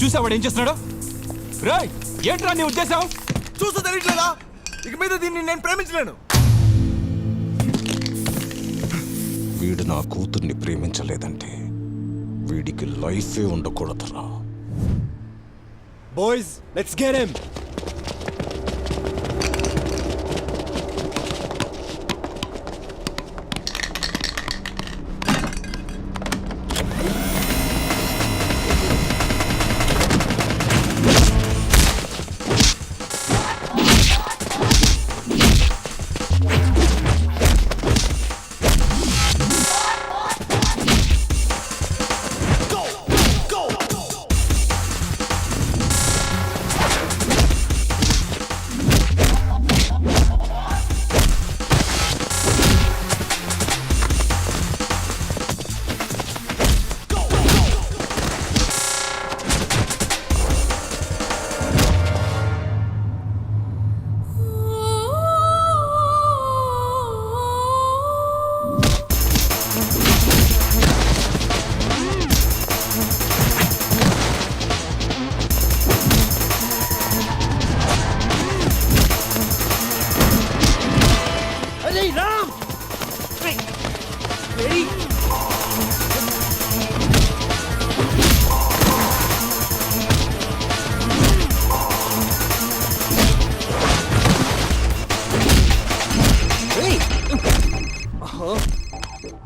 చూసావాడు ఏం చేస్తున్నాడు? రేయ్, ఏంట్రా నీ ఉద్దేశం? చూస్తూ తెలియట్లేదా? ఇక మీద దీన్ని నేను ప్రేమించలేను. వీడు నా కూతుర్ని ప్రేమించలేదంటే వీడికి లైఫే ఉండకూడదురా. Boys, let's get him.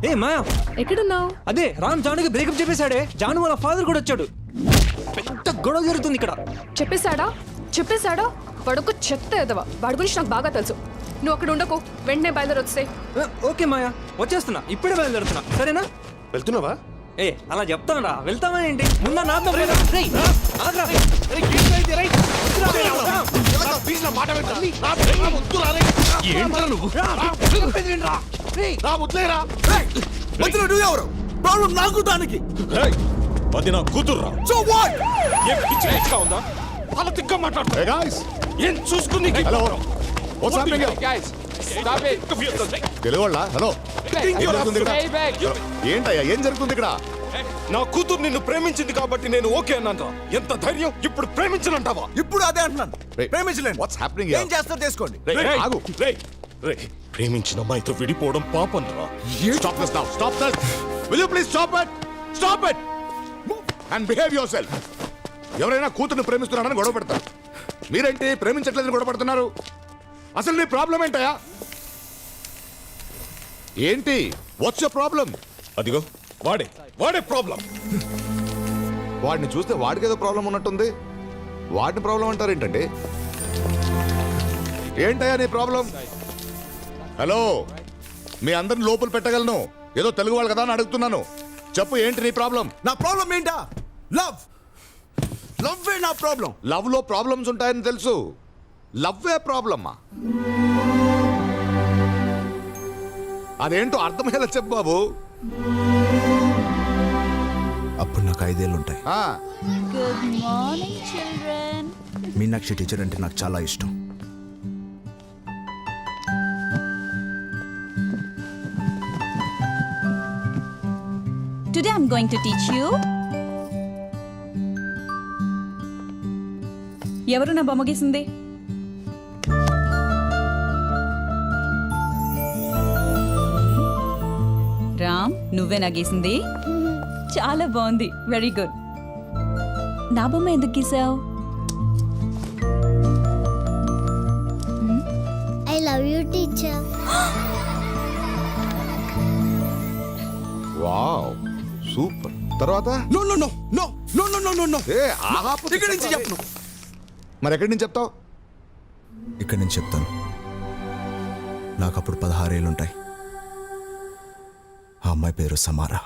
ఏ మాయా, ఎక్కడున్నావు? అదే రామ్ జానుకి బ్రేకప్ చెప్పేశాడే. జాను వాళ్ళ ఫాదర్ కూడా వచ్చాడు. పెద్ద గొడవ జరుగుతుంది ఇక్కడ. చెప్పేశాడా? వాడొక చెత్త ఎదవా. వాడి గురించి నాకు బాగా తెలుసు. నువ్వు అక్కడ ఉండకు, వెంటనే బయలుదేరి వస్తే. ఓకే మాయా, వచ్చేస్తున్నా. ఇప్పుడే బయలుదేరుతున్నా, సరేనా? వెళ్తున్నావా? ఏ అలా చెప్తానరా, వెళ్తామా ఏంటి? ముందు నాతో ఎవరు ప్రాబ్లం? నాకు దానికి అది నా కూతుర్రా. So what? ఉందా? అలా తిక్క మాట్లాడుతున్నా. ఏం చూసుకుని తెలుగుళ్ళ హలో, ఏంటయ్యా ఏం జరుగుతుంది ఇక్కడ? నా కూతురు నిన్ను ప్రేమించింది కాబట్టి నేను ఓకే అన్నాను. ఎంత ధైర్యం! ఇప్పుడు ప్రేమించనంటావా? ఇప్పుడు అదే అంటున్నాను, ప్రేమించలేను. What's happening? ఏం చేస్తారో చేసుకోండి. ఆగు. ప్రేమించిన అమ్మాయితో విడిపోవడం పాపం రా. Stop this now. Stop this. Will you please stop it? Stop it. And behave yourself. ఎవరైనా కూతుర్ని ప్రేమిస్తున్నారని గొడవ పెడతారు. మీరేంటి ప్రేమించట్లేదని గొడవ పడుతున్నారు? అసలు నీ ప్రాబ్లం ఏంటయా? ఏంటి? What's your problem? అదిగో వాడే ప్రాబ్లం. వాడిని చూస్తే వాడికి ఏదో ప్రాబ్లం ఉన్నట్టుంది. వాడిని ప్రాబ్లం అంటారు ఏంటండి? ఏంటయ్యా నీ ప్రాబ్లం? హలో, మీ అందరిని లోపల పెట్టగలను. ఏదో తెలుగు వాళ్ళు కదా అని అడుగుతున్నాను. చెప్పు, ఏంటి నీ ప్రాబ్లం? నా ప్రాబ్లం ఏంటా? లవ్ నా ప్రాబ్లం. లవ్ లో ప్రాబ్లమ్స్ ఉంటాయని తెలుసు. లవ్వే ప్రాబ్లమ్మా? అదేంటో అర్థమయ్యేలా చెప్పు బాబు. అప్పుడు నాకు 5 ఏళ్ళు ఉంటాయి. Good morning children. Meenakshi teacher అంటే నాకు చాలా ఇష్టం. Today I'm going to teach you. ఎవరు నా బొమ్మ గీసింది? రామ్, నువ్వే నా గీసింది? చాలా బాగుంది, వెరీ గుడ్. నా బొమ్మ ఎందుకు గీసావు? I love you, teacher. Wow, super. తర్వాత no no no no no no no no no. ఏ ఆపు. ఇక్కడి నుంచి చెప్పను. మరి ఎక్కడి నుంచి చెప్తావు? ఇక్కడి నుంచి చెప్తాను. నాకు అప్పుడు 16 ఏళ్ళు ఉంటాయి. ఆ అమ్మాయి పేరు సమారా.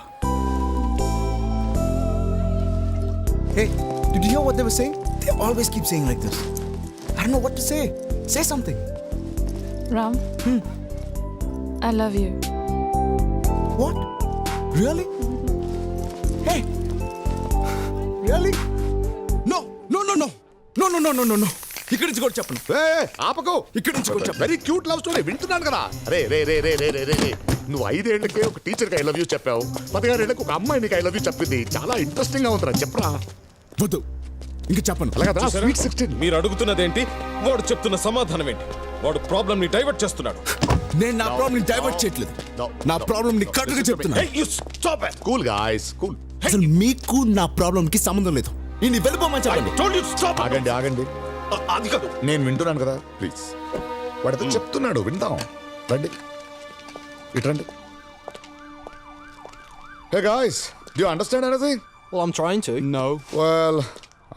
Hey, did you hear what they were saying? They always keep saying like this. I don't know what to say. Say something. Ram, I love you. What? Really? Hey. Really? No, no, no, no. No, no, no, no, no, no. ఇక్కడి నుంచి కూడా చెప్పను. ఆపకు. ఇక్కడి నుంచి కూడా చెప్పను. Very cute love story వింటున్నాను కదా. రే రే రే రే రే రే రే నువ్వు 5 ఏళ్లకే ఒక టీచర్కి ఐ లవ్ యూ చెప్పావు. 16 ఏళ్ళకి ఒక అమ్మాయి నీకు ఐ లవ్ యూ చెప్పింది. చాలా ఇంట్రెస్టింగ్ గా ఉందిరా, చెప్పరా. వద్దు, ఇంక చెప్పను. చూసారా? మీరు అడుగుతున్నదేంటి, వాడు చెప్తున్న సమాధానం ఏంటి? వాడు ప్రాబ్లం ని డైవర్ట్ చేస్తున్నాడు. నేను నా ప్రాబ్లం ని డైవర్ట్ చేయట్లేదు. నా ప్రాబ్లం ని కట్టుగా చెప్తున్నా. Hey, you stop it. Cool guys cool. అసలు మీకు నా ప్రాబ్లం కి సంబంధం లేదు. నేను వెళ్ళిపోమని I చెప్పండి. told you to stop it. ఆగండి ఆగండి, అది కాదు. నేను వింటున్నాను కదా, ప్లీజ్. వాడితో చెప్తున్నాడు, విందాం. రండి, ఇటు రండి. Hey guys, do you understand anything? Well, I'm trying to. No. Well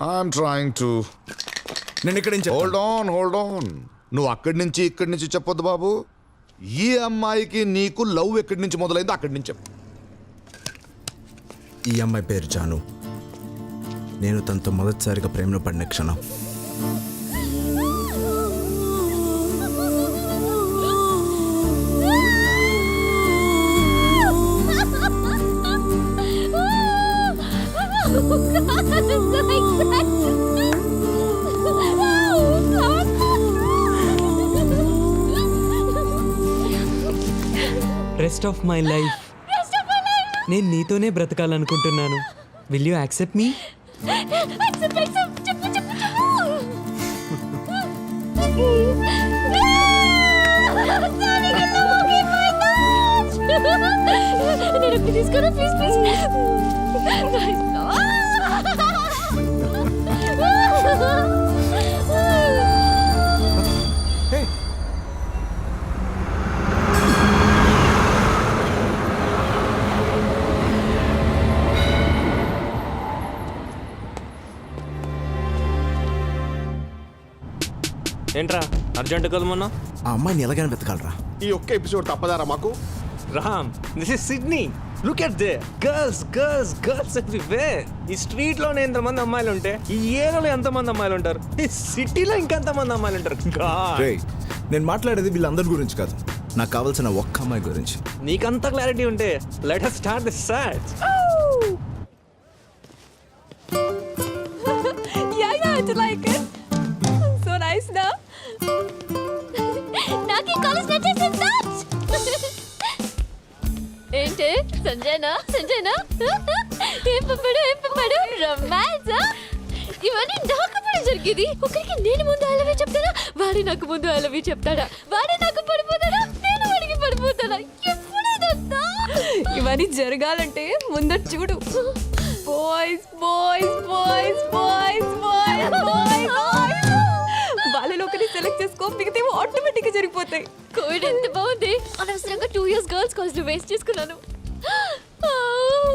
I'm trying to. నేను ఇక్కడ హోల్డ్ ఆన్. నువ్వు అక్కడి నుంచి ఇక్కడి నుంచి చెప్పొద్దు బాబు. ఈ అమ్మాయికి నీకు లవ్ ఎక్కడి నుంచి మొదలైందో అక్కడి నుంచి చెప్పు. ఈ అమ్మాయి పేరు జాను. నేను తనతో మొదటిసారిగా ప్రేమలో పడిన క్షణం. రెస్ట్ ఆఫ్ మై లైఫ్ నేను నీతోనే బ్రతకాలనుకుంటున్నాను. Will you accept me? తీసుకోరా ప్లీజ్ ప్లీజ్. ఏంట్రా అర్జెంట్ కలమన్నా? ఆ అమ్మాయిని ఎలాగైనా వెతకాలరా. ఈ ఒక్క ఎపిసోడ్ తప్పదారా మాకు? Ram, this is Sydney. Look at they girls girls girls everywhere. ఈ స్ట్రీట్ లోనే ఎంతమంది అమ్మాయిలు ఉంటే ఈ ఏరియాలో ఎంతమంది అమ్మాయిలు ఉంటారు? ఈ సిటీలో ఇంకెంతమంది అమ్మాయిలు ఉంటారు? God. రేయ్, నేను మాట్లాడేది వీళ్ళందరి గురించి కాదు. నాకు కావాల్సిన ఒక్క అమ్మాయి గురించి. నీకంత క్లారిటీ ఉంటే let us start this search. Yeah, I like it. So nice now. నాకు ఈ కాలేజ్ నచ్చేసింది. ఏంటి సంజయనా ఏం పంపాడు రొమాన్స్. ఇవన్నీ నాకప్పుడు జరిగేది. ఒకరికి నేను ముందు అలవే చెప్తాడా, వాడే నాకు ముందు అలవే చెప్తాడా, వాడే నాకు పడిపోతాడా, నేను వాడికి పడిపోతాడా, ఎప్పుడు ఇదంతా? ఇవన్నీ జరగాలంటే ముందర చూడు. Boys boys boys boys boys boys వాళ్ళలో ఒకరిని సెలెక్ట్ చేసుకో, మిగతా ఆటోమేటిక్ గా జరిగిపోతాయి. కోవిడ్ ఎంత బాగుంది. అనవసరంగా 2 years గర్ల్స్ కాలేజ్ వేస్ట్ చేసుకున్నాను.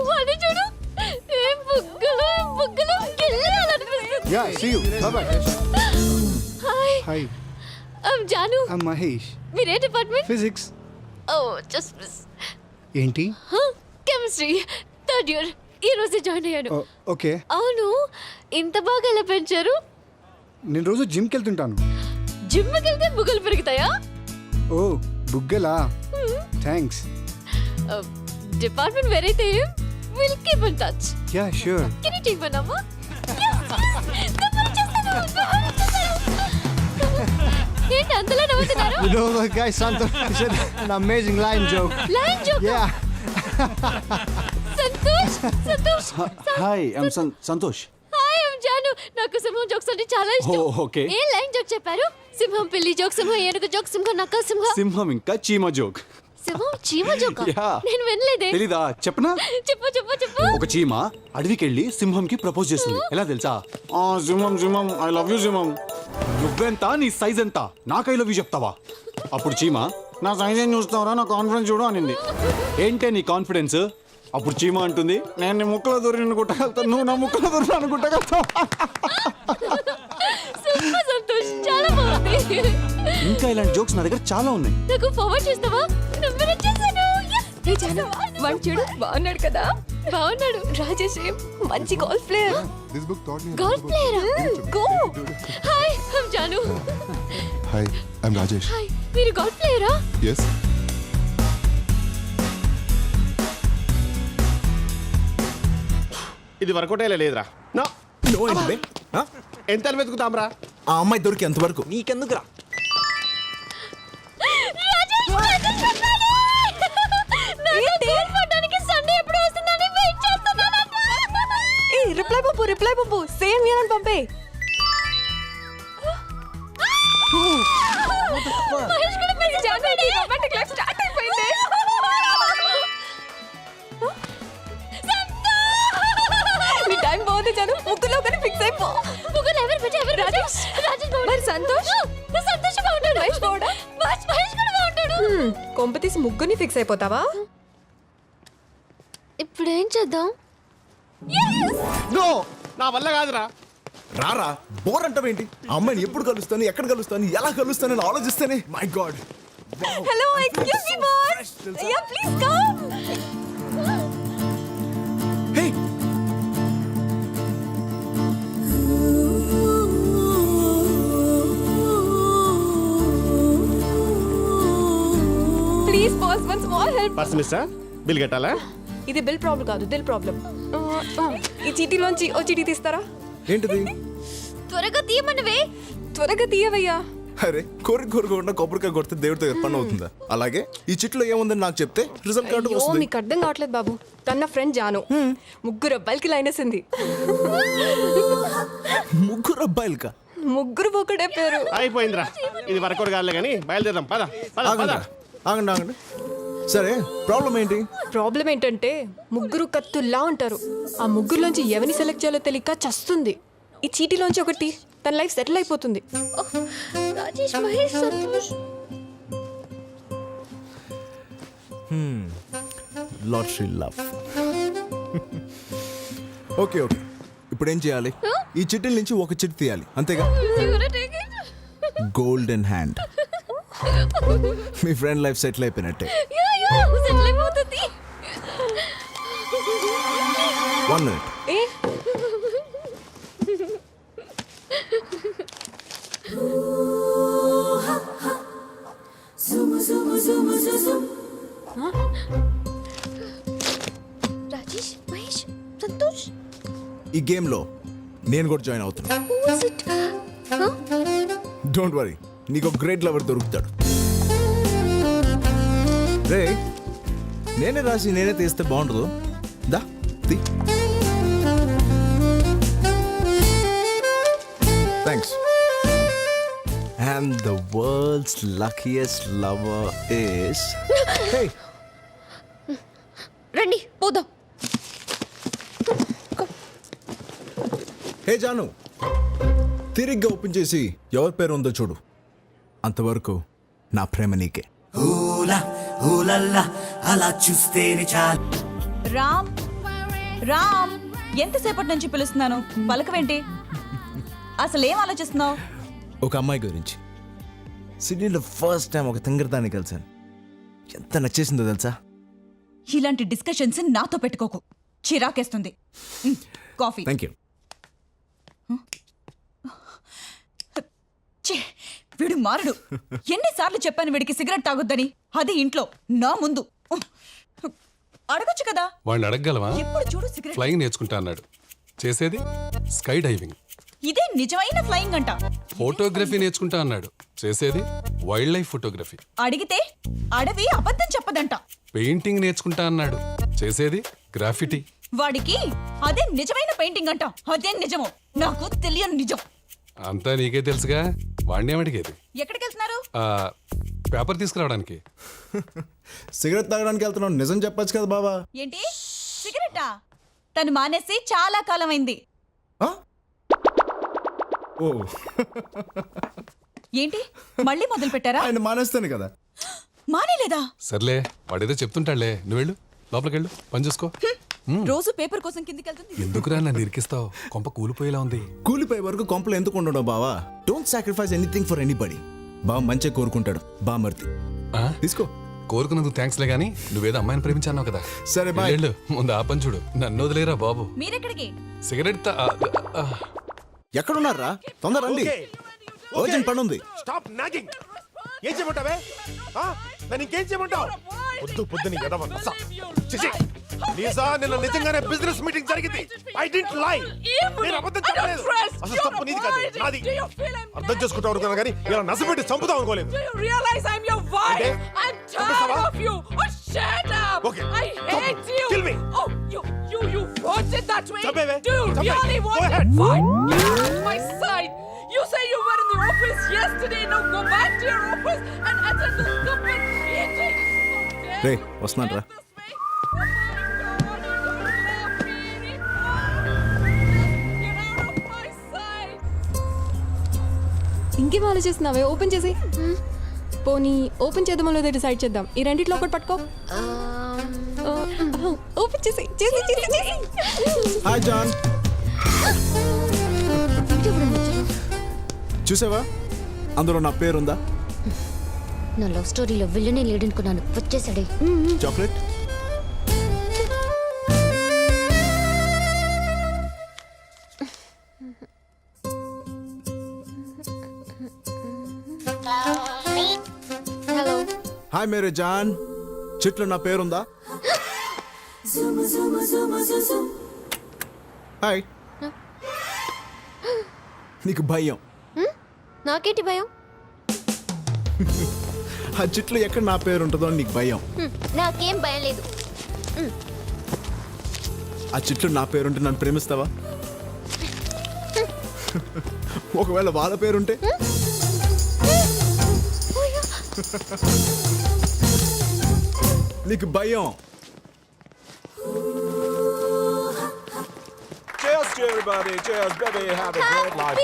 వాడిని చూడు, ఏం బుగ్గలు గిల్లాలనిపిస్తుంది. Yeah, see you. Bye-bye. Hi. Hi, I'm Janu. I'm Mahesh. మీరే department? Physics. Oh, just miss. ఏంటి? Chemistry 3rd year. ఈ రోజే జాయిన్ అయ్యాను. ఓకే, అవును, ఇంత బాగా ఎలా పెంచారు? నేను రోజు జిమ్కి వెళ్తుంటాను. జిమ్కి వెళ్తే బుగ్గలు పెరుగుతాయా? ఓ బుగ్గలా, థ్యాంక్స్. డిపార్ట్మెంట్ వేరైతే will keep in touch. Yeah sure. Can you take my number? ఏంటి అంతలా నవ్వుతున్నారు? You know the guy Santosh said an amazing line joke. Line joke. Yeah. Santosh. Hi, I'm Santosh. Hi, I'm Jaanu. నాకు సింహం jokes అంటే చాలా ఇష్టం. Oh, okay. ఏ line joke చెప్పారు? సింహం పిల్లి జోక్, సింహం ఏనుగు జోక్, సింహం నక్క సింహం. సింహం ఇంకా చీమ జోక్. సింహం చీమ జోక్. Yeah. నేను వినలేదే. తెలీదా? చెప్పనా? చెప్పు. ఒక చీమ అడవికి వెళ్ళి సింహంకి ప్రపోజ్ చేస్తుంది. ఎలా తెలుసా? సింహం ఐ లవ్ యూ సింహం. నువ్వెంత, నీ సైజ్ ఎంత, నాకు ఐ లవ్ యూ చెప్తావా? అప్పుడు చీమ, నా సైజ్ ఏం చూస్తావరా, నా కాన్ఫిడెన్స్ చూడు అనింది. ఏంటే నీ కాన్ఫిడెన్స్? అప్పుడు చీమ అంటుంది, నేను నీ ముక్కలో దూరి కుట్టగలుగుతాను, నువ్వు నా ముక్కలో దూరి అనుకుంటగలుగుతావు. సూపర్ సంతోష్, చాలా బాగుంది. ఇంకా ఇలాంటి జోక్స్ నా దగ్గర చాలా ఉన్నాయి. నాకు ఫార్వర్డ్ చేస్తావా? నంబర్ ఇచ్చేసాను. ఏ జాను, వాడు చూడు బాగున్నాడు కదా. బాగున్నాడు. రాజేష్ మంచి గోల్ఫ్ ప్లేయర్. గోల్ఫ్ ప్లేయరా? Go. Hi, I'm Janu. Hi, I'm Rajesh. Hi, మీరు గోల్ఫ్ ప్లేయరా? Yes. ఇది వర్కౌట్ అయ్యే లేదురా. నో ఏంటి బే? ఆ? ఎంత వెతుకుతాంరా? ఆ అమ్మాయి దొరికేంత వరకు. నీకెందుకురా? సండే ఎప్పుడు వస్తుందని వెయిట్ చేస్తున్నాను. రిప్లై పంపు సేమ్ ఇయర్ అని పంపే. రొమాంటిక్ లైఫ్ స్టార్ట్ అయిపోయింది. నీ టైం బాగుంది చాలు, ముగ్గులో కానీ ఫిక్స్ అయిపో. ముగ్గురు ఎవరు పెట్టు, ఎవరు పెట్టు? రాజేష్. రాజేష్ బాగుంటాడు. మరి సంతోష్? సంతోష్ బాగుంటాడు. మహేష్ బాగుండా? మహేష్ కూడా బాగుంటాడు. కొంప తీసి ముగ్గుని ఫిక్స్ అయిపోతావా? ఇప్పుడు ఏం చేద్దాం? నో నా వల్ల కాదురా. రారా, బోర్ అంటావేంటి? ఆ అమ్మాయిని ఎప్పుడు కలుస్తాను, ఎక్కడ కలుస్తాను, ఎలా కలుస్తానని ఆలోచిస్తేనే my God. Hello, excuse me boss. Yeah please come. Hey, please boss, one small help. Purse mister bill కట్టాలా? ఇది బిల్ ప్రాబ్లం కాదు, దిల్ ప్రాబ్లం. ఈ చీటీలోంచి ఓ చీటీ తీస్తారా? ఏంటిది? త్వరగా తీయమన్నవే. త్వరగా తీయవయ్యా. అరే, కోరుకోకుండా కొబ్బరికాయ కొడితే దేవుడితో పని అవుతుందా? అలాగే ఈ చిట్లో ఏముందని నాకు చెప్తే రిజల్ట్ కార్డు అయ్యో, వస్తుంది. మీకు అర్థం కావట్లేదు బాబు. తన ఫ్రెండ్ జాను ముగ్గురు అబ్బాయిలకి లైన్ వేసింది. ముగ్గురు అబ్బాయిలకా? ముగ్గురు ఒకటే పేరు. అయిపోయిందిరా, ఇది వరకు కాదులే కానీ బయలుదేరాం. పద పద పద. ఆగండి ఆగండి. సరే, ప్రాబ్లం ఏంటి? ప్రాబ్లం ఏంటంటే ముగ్గురు కత్తుల్లా ఉంటారు. ఆ ముగ్గురులోంచి ఎవరిని సెలెక్ట్ చేయాలో తెలియక చస్తుంది. ఈ చీటీలోంచి ఒకటి తన లైఫ్ సెటిల్ అయిపోతుంది. Rajesh, Mahesh, Santosh. Lottery love. Okay okay, ఇప్పుడు ఏం చేయాలి? ఈ చిట్టీల నుంచి ఒక చిట్టి తీయాలి, అంతేగా? Golden hand. మీ ఫ్రెండ్ లైఫ్ సెటిల్ అయిపోయినట్టే. సెటిల్ అయిపోతుంది. 1 minute. ఏ రాజేష్, మహేష్, సంతోష్. ఈ గేమ్ లో నేను కూడా జాయిన్ అవుతున్నా. Who is it? Huh? Don't worry, నీకు ఒక గ్రేట్ లవర్ దొరుకుతాడు. రే, నేనే రాసి నేనే తీస్తే బాగుండదు. దా తీ. Thanks. And the world's luckiest lover is hey. రండి పోదాం. హే జాను, తిరిగ్గా ఓపెన్ చేసి ఎవరి పేరు ఉందో చూడు. అంతవరకు నా ప్రేమ నీకే. రామ్ రామ్, ఎంతసేపటి నుంచి పిలుస్తున్నాను, పలకవేంటి? అసలు ఏం ఆలోచిస్తున్నావు? ఒక అమ్మాయి గురించి. సిడ్నీలో ఫస్ట్ టైం ఒక తింగరదాన్ని కలిసాను. ఎంత నచ్చేసిందో తెలుసా? ఇలాంటి డిస్కషన్స్ నాతో పెట్టుకోకు, చిరాకేస్తుంది. కాఫీ. Thank you. ఛీ, వీడు మారడు. ఎన్నిసార్లు చెప్పాను వీడికి సిగరెట్ తాగొద్దని, అది ఇంట్లో నా ముందు. అడగొచ్చు కదా. వాడిని అడగగలవా? ఎప్పుడు చూడు సిగరెట్. ఫ్లయింగ్ నేర్చుకుంటా అన్నాడు, చేసేది స్కై డైవింగ్. ఇదే నిజమైన ఫ్లయింగ్ అంట. ఫోటోగ్రఫీ నేర్చుకుంటా అన్నాడు, చేసేది వైల్డ్ లైఫ్ ఫోటోగ్రఫీ. అడిగితే అడవి అబద్ధం చెప్పదంట. పెయింటింగ్ నేర్చుకుంటా అన్నాడు, చేసేది గ్రాఫిటీ. వాడికి అదే నిజమైన పెయింటింగ్ అంట. అదే నిజమో నాకు తెలియని నిజం. అంతా నీకే తెలుసుగా, వాడిని అడిగేది. ఎక్కడికి వెళ్తున్నారు? పేపర్ తీసుకురావడానికి. సిగరెట్ తాగడానికి వెళ్తున్నావు, నిజం చెప్పొచ్చు కదా బాబా. ఏంటి సిగరెటా? తను మానేసి చాలా కాలం అయింది. ఓ, ఏంటి మళ్ళీ మొదలు పెట్టారా? ఆయన మానేస్తాను కదా. మానేలేదా? సర్లే, వాడేదో చెప్తుంటాడులే, నువ్వు వెళ్ళు, లోపలికి వెళ్ళు, పని చూసుకో. రోజు పేపర్ కోసం కిందికి వెళ్తుంది. ఎందుకురా నన్ను ఇరికిస్తావు? కొంప కూలిపోయేలా ఉంది. కూలిపోయే వరకు కొంపలు ఎందుకు ఉండడం బావా? Don't sacrifice anything for anybody. బా మంచిగా కోరుకుంటాడు బా మర్తి. ఆ? తీసుకో. కోరుకున్నందుకు థ్యాంక్స్లే గానీ నువ్వేదో అమ్మాయిని ప్రేమించావు కదా. సరే, బాయ్. వెళ్ళు, ముందు ఆ పని చూడు. నన్ను వదిలేరా బాబు. మీరెక్కడికి? సిగరెట్ ఎక్కడున్నారా? తొందర రండి, అర్జెంట్ పని ఉంది. Stop nagging. ఏం చేయమంటావే? నన్ను ఇంకేం చేయమంటావు? పొద్దు పొద్దుని ఎదవ నస. చిచి. లీజా, నిన్న నిజంగానే బిజినెస్ మీటింగ్ జరిగింది. ఐ డిడ్ంట్ లై. నేను అబద్ధం చెప్పలేదు. అసలు తప్పు నీది కాదు, నాది. అర్థం చేసుకుంటావు అనుకున్నా కానీ ఇలా నసపెట్టి చంపుతావు అనుకోలేదు. Okay. Kill me. You want it that way? Chabebe. Do you really want Go ahead. it? Fine. Get to my side. You say you were in the office yesterday. Now go back to your office and attend the stupid meeting. రే వస్తున్నాను రా. ఇంకేం ఆలోచిస్తున్నావే? Open చేసి పోనీ open చేద్దామో లేదో decide చేద్దాం. ఈ రెండిట్లో ఒకటి పట్టుకో. ఓపెన్ చేసి చేసి చేసి చేసి. హాయ్ జాన్, చూసావా అందులో నా పేరుందా? నా లవ్ స్టోరీలో విల్లనే లేడనుకున్నాను, వచ్చేసాడే. చాక్లెట్. హలో. హాయ్ మేరే జాన్, చెట్లు నా పేరుందా? హాయ్. నీకు భయం? నాకేంటి భయం? ఆ చెట్లు ఎక్కడ నా పేరు ఉంటుందో అని నీకు భయం. నాకేం భయం లేదు. ఆ చెట్లు నా పేరుంటే నన్ను ప్రేమిస్తావా? ఒకవేళ వాళ్ళ పేరుంటే? నీకు భయం. Cheers to everybody. Cheers, baby. Have a great life,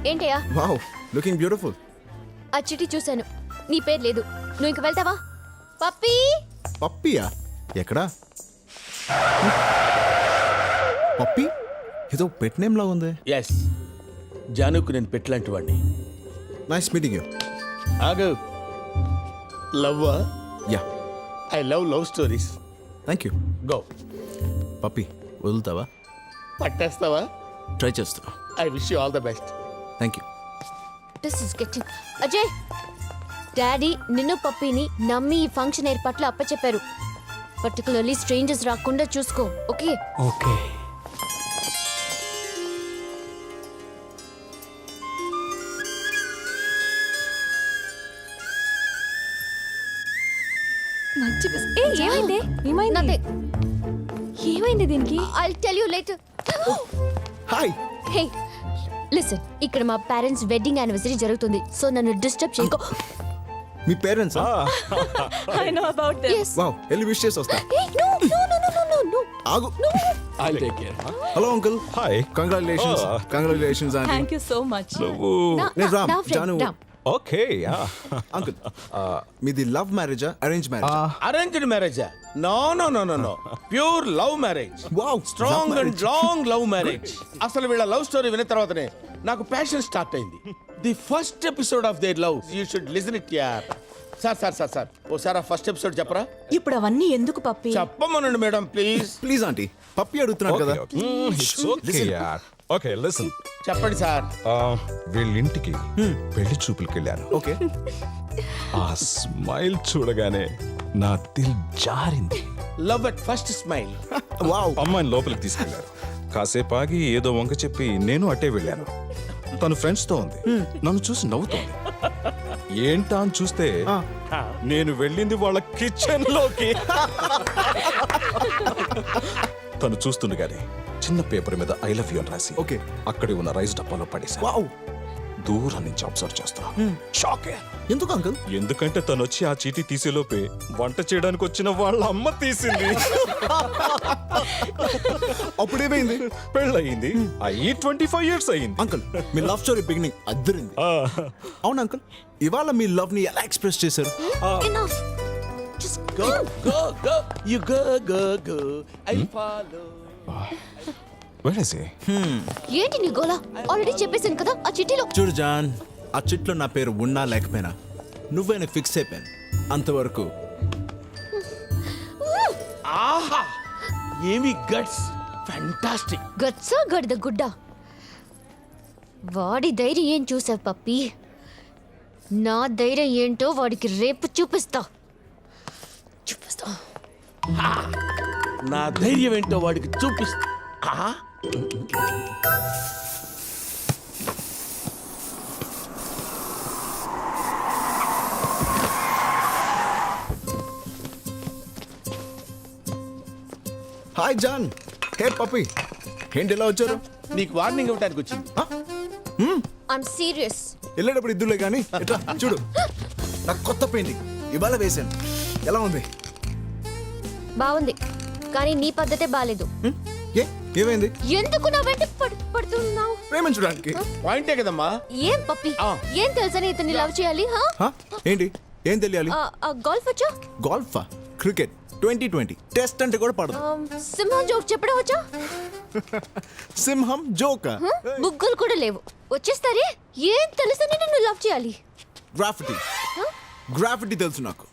ఏంటయ్యా? Wow, looking beautiful. ఆ చిట్టి చూశాను, నీ పేరు లేదు. నువ్వు ఇంక వెళ్తావా? పప్పీ. పప్పియా? ఎక్కడా? పప్పి? ఏదో పెట్ నేమ్ లా ఉంది. ఎస్, జానుకు నేను పెట్టలాంటి వాడిని. Nice meeting you. ఆగు. లవ్వా? Yeah. I love stories. Thank you. Go. పప్పి వదులుతావా? పట్టేస్తావా? ట్రై చేస్తున్నా. I wish you all the best. Thank you. This is getting. Ajay, daddy నిన్ను పప్పీని నమ్మి ఈ ఫంక్షన్ ఏర్పాట్లు అప్పచెప్పారు. పర్టికులర్లీ స్ట్రేంజర్స్ రాకుండా చూసుకో, ఓకే? ఓకే. మంచి ఏమైంది? ఏమైంది? Nothing. ఏమైంది దీనికి? I'll tell you later. Hi. Hey, listen, ఇక్కడ మా పేరెంట్స్ వెడ్డింగ్ యానివర్సరీ జరుగుతుంది, సో నన్ను డిస్టర్బ్ చేయకో. మీ parents? I know about them. Yes. Wow, వెళ్ళి విష్ చేసి వస్తా. Hey, no. ఆగు. I'll take care. Hello uncle. Hi. Congratulations. Congratulations aunty. Thank you so much. నేను రామ్, జాను. రామ్. ఓకే. అంకుల్, మీది లవ్ మ్యారేజా అరేంజ్ మ్యారేజా? అరేంజ్డ్ మ్యారేజా? No. Pure love marriage. Wow, strong and long love marriage. అసలు వీళ్ళ లవ్ స్టోరీ విన్న తర్వాతనే నాకు ప్యాషన్ స్టార్ట్ అయింది. The first episode of their love you should listen it యార్. సార్ ఓసారి ఆ ఫస్ట్ ఎపిసోడ్ చెప్పరా? ఇప్పుడు అవన్నీ ఎందుకు పప్పి? చెప్పమనండి మేడం, ప్లీజ్. ప్లీజ్ ఆంటీ, పప్పి అడుగుతున్నాడు కదా. Okay listen. చెప్పండి సార్. వీళ్ళింటికి పెళ్లి చూపులకి వెళ్ళాను. ఓకే. ఆ స్మైల్ చూడగానే నా దిల్ జారింది. Love at first smile. Wow. అమ్మాయిని లోపలికి తీసుకెళ్లారు. కాసేపు ఆగి ఏదో వంక చెప్పి నేను అట్టే వెళ్ళాను. తను ఫ్రెండ్స్ తో ఉంది. నన్ను చూసి నవ్వుతోంది. ఏంటా అని చూస్తే నేను వెళ్ళింది వాళ్ళ కిచెన్ లోకి. తను చూస్తుండగానే చిన్న పేపర్ మీద ఐ లవ్ యూ అని రాసి ఓకే అక్కడే ఉన్న రైస్ డబ్బాలో పడేసా. వావ్. దూరం నుంచి అబ్జర్వ్ చేస్తా. షాక్. ఎందుకు అంకుల్? ఎందుకంటే తను వచ్చి ఆ చీటీ తీసేలోపే వంట చేయడానికి వచ్చిన వాళ్ళ అమ్మ తీసింది. అప్పుడేమైంది? పెళ్ళయింది. అయ్యి 25 years అయింది. అంకుల్, మీ లవ్ స్టోరీ బిగినింగ్ అద్దరింది. అవును అంకుల్, ఇవాళ మీ లవ్ ని ఎలా ఎక్స్ప్రెస్ చేశారు? Enough. Just Go. You go. I follow. Where is he? ఏంటి నీ గోలా? ఆల్రెడీ చెప్పేశాను కదా ఆ చిట్టిలో. చూడు జాన్, ఆ చిట్లో నా పేరు ఉన్నా లేకపోయినా నువ్వేనా ఫిక్స్ అయిపోయాను. అంతవరకు. ఆహా, ఏమి గట్స్. ఫ్యాంటాస్టిక్. గచ్చా గడిద గుడ్డ. వాడి ధైర్యం ఏం చూసావు పప్పి? నా ధైర్యం ఏంటో వాడికి రేపు చూపిస్తా. నా ధైర్యం ఏంటో వాడికి చూపిస్తా. Hi John. హే పప్పి, ఏంటి ఇలా వచ్చారు? నీకు వార్నింగ్ ఇవ్వడానికి వచ్చింది. I'm serious. వెళ్ళేటప్పుడు ఇద్దులే కానీ ఎట్లా చూడు నాకు కొత్త పెయింటింగ్ ఇవాళ వేశాను. ఎలా ఉంది? బాగుంది, కానీ నీ పద్ధతే బాలేదు. ఏ ఏమైంది? ఎందుకు నా వెంట పడుతున్నావు? ప్రేమించడానికి. పాయింటే కదమ్మా. ఏం పప్పి, ఏం తెలుసని ఇతన్ని లవ్ చేయాలి? హా? ఏంటి ఏం తెలియాలి? గోల్ఫ్ వచ్చా? గోల్ఫా? క్రికెట్ 2020 టెస్ట్ అంటే కూడా పడదు. సింహం జోక్ చెప్పడం వచ్చా? సింహం జోకా? బుగ్గలు కూడా లేవు, వచ్చేస్తారే. ఏం తెలుసని నిన్ను లవ్ చేయాలి? గ్రాఫిటీ. గ్రాఫిటీ తెలుసు నాకు.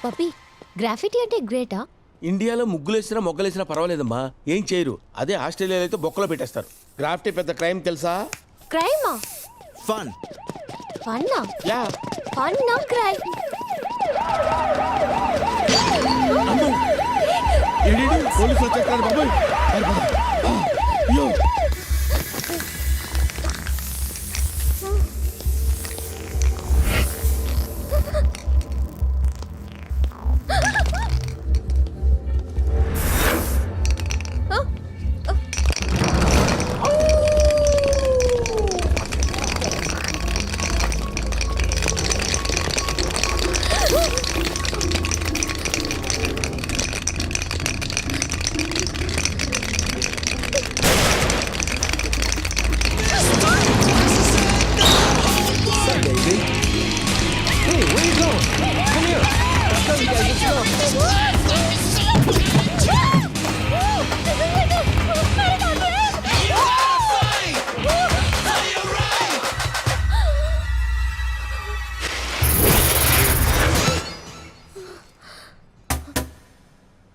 పప్పి, గ్రాఫిటీ అంటే గ్రేటా? ఇండియాలో ముగ్గులేసినా మొగ్గలేసినా పర్వాలేదమ్మా, ఏం చేయరు. అదే ఆస్ట్రేలియాలో అయితే బొక్కలో పెట్టేస్తారు. గ్రాఫ్టీ పెద్ద క్రైమ్ తెలుసా? క్రైమా? ఫన్. ఫన్నా? యా. ఫన్నా క్రైమ్? పోలీసులు వచ్చేస్తారు బాబు.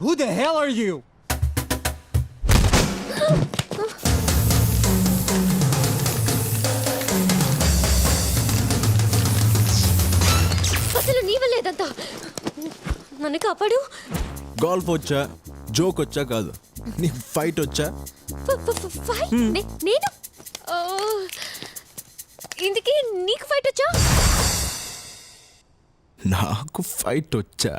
Who the hell are you? అసలు నీ వల్ల లేదంతా. నన్ను కాపాడు. గోల్ఫ్ వచ్చా? జోక్ వచ్చా? కాదు, నీకు ఫైట్ వచ్చా? ఫైట్? నేను ఇందుకే నీకు ఫైట్ వచ్చా? నాకు ఫైట్ వచ్చా?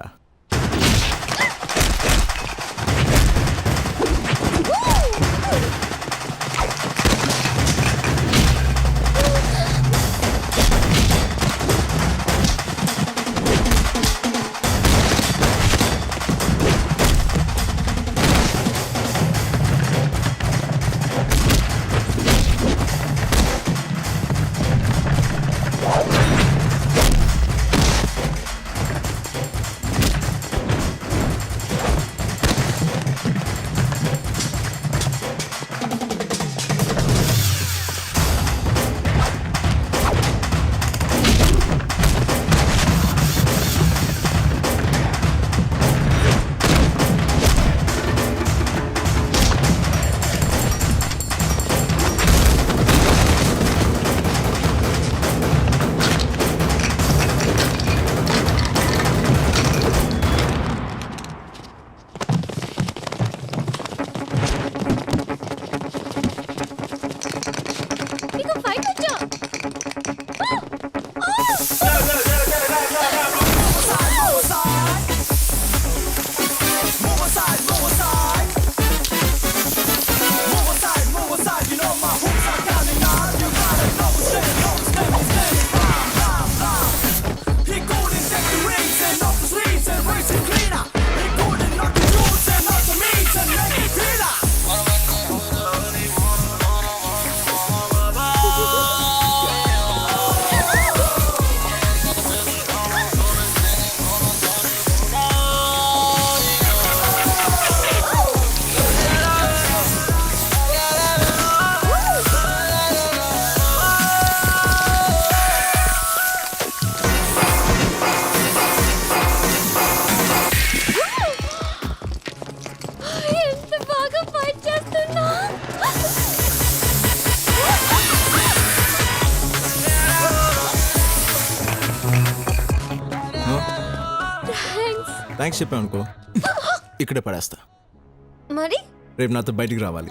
నీకు ఫైట్ వచ్చా? ఎంత బాగా ఫైట్ చేస్తున్నా. థ్యాంక్స్ చెప్పాను అనుకో, ఇక్కడే పడేస్తా. మరి రేపు నాతో బయటికి రావాలి.